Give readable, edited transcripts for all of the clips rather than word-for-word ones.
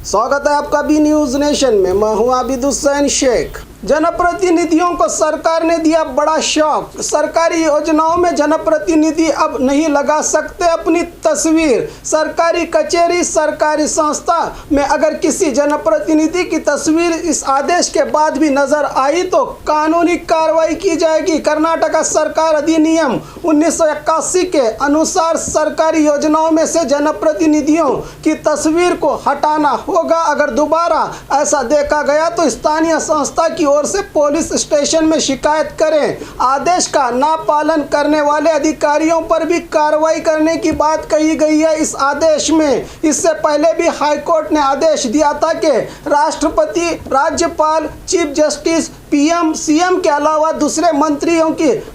स्वागत है आपका बी न्यूज नेशन में। मैं हूं आबिद हुसैन शेख। जनप्रतिनिधियों को सरकार ने दिया बड़ा शौक। सरकारी योजनाओं में जनप्रतिनिधि अब नहीं लगा सकते अपनी तस्वीर। सरकारी कचहरी, सरकारी संस्था में अगर किसी जनप्रतिनिधि की तस्वीर इस आदेश के बाद भी नजर आई तो कानूनी कार्रवाई की जाएगी। कर्नाटक सरकार अधिनियम 1981 के अनुसार सरकारी योजनाओं में से जनप्रतिनिधियों की तस्वीर को हटाना होगा। अगर दोबारा ऐसा देखा गया तो स्थानीय संस्था की ओर से पुलिस स्टेशन में शिकायत करें। आदेश का ना पालन करने वाले अधिकारियों पर भी कार्रवाई करने की बात कही गई है इस आदेश में। इससे पहले भी हाईकोर्ट ने आदेश दिया था कि राष्ट्रपति, राज्यपाल, चीफ जस्टिस, पीएम, सीएम के अलावा दूसरे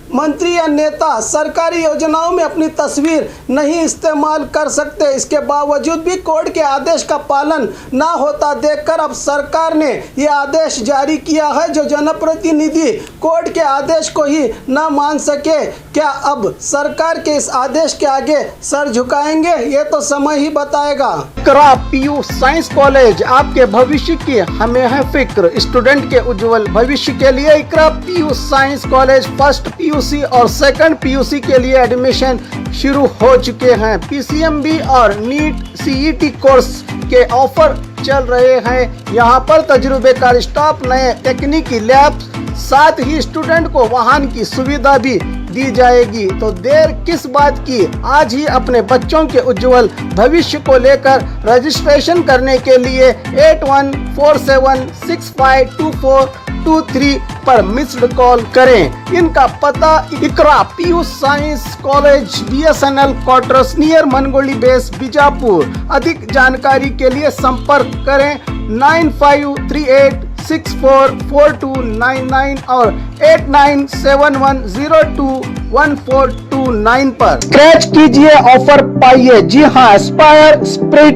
मंत्री या नेता सरकारी योजनाओं में अपनी तस्वीर नहीं इस्तेमाल कर सकते। इसके बावजूद भी कोर्ट के आदेश का पालन ना होता देखकर अब सरकार ने यह आदेश जारी किया है। जो जनप्रतिनिधि कोर्ट के आदेश को ही ना मान सके, क्या अब सरकार के इस आदेश के आगे सर झुकाएंगे? ये तो समय ही बताएगा। इकरा पीयू साइंस कॉलेज, आपके भविष्य की हमें है फिक्र। स्टूडेंट के उज्जवल भविष्य के लिए Iqra PU science college first PUC और सेकंड पीयूसी के लिए एडमिशन शुरू हो चुके हैं। पीसीएमबी और नीट सीईटी कोर्स के ऑफर चल रहे हैं। यहाँ पर तजुर्बेकार स्टाफ, नए तकनीकी लैब, साथ ही स्टूडेंट को वाहन की सुविधा भी दी जाएगी। तो देर किस बात की, आज ही अपने बच्चों के उज्जवल भविष्य को लेकर रजिस्ट्रेशन करने के लिए 8147652423 पर मिस्ड कॉल करें। इनका पता Iqra PU science college, BSNL quarters near Mangoli base, Bijapur. अधिक जानकारी के लिए संपर्क करें 9538644299 और 8971021429 पर स्क्रैच कीजिए, ऑफर पाइए। जी हाँ, Aspire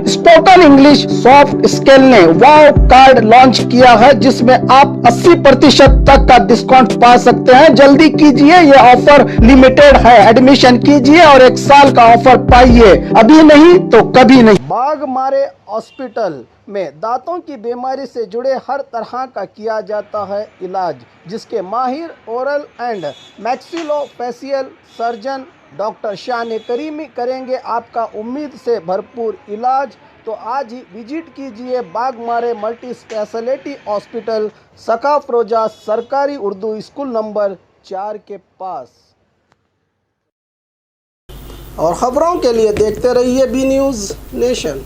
spoken English soft skill ने वाव कार्ड लॉन्च किया है जिसमें आप 80% तक का डिस्काउंट पा सकते हैं। जल्दी कीजिए, ये ऑफर लिमिटेड है। एडमिशन कीजिए और 1 साल का ऑफर पाइए। अभी नहीं तो कभी नहीं। बाघमारे हॉस्पिटल में दांतों की बीमारी से जुड़े हर तरह का किया जाता है इलाज, जिसके माहिर oral and maxillofacial surgeon doctor शान करीमी करेंगे आपका उम्मीद से भरपूर इलाज। तो आज ही विजिट कीजिए बाघमारे मल्टी स्पेशलिटी हॉस्पिटल, सकाफरोजा सरकारी उर्दू स्कूल नंबर 4 के पास। और खबरों के लिए देखते रहिए बी न्यूज नेशन।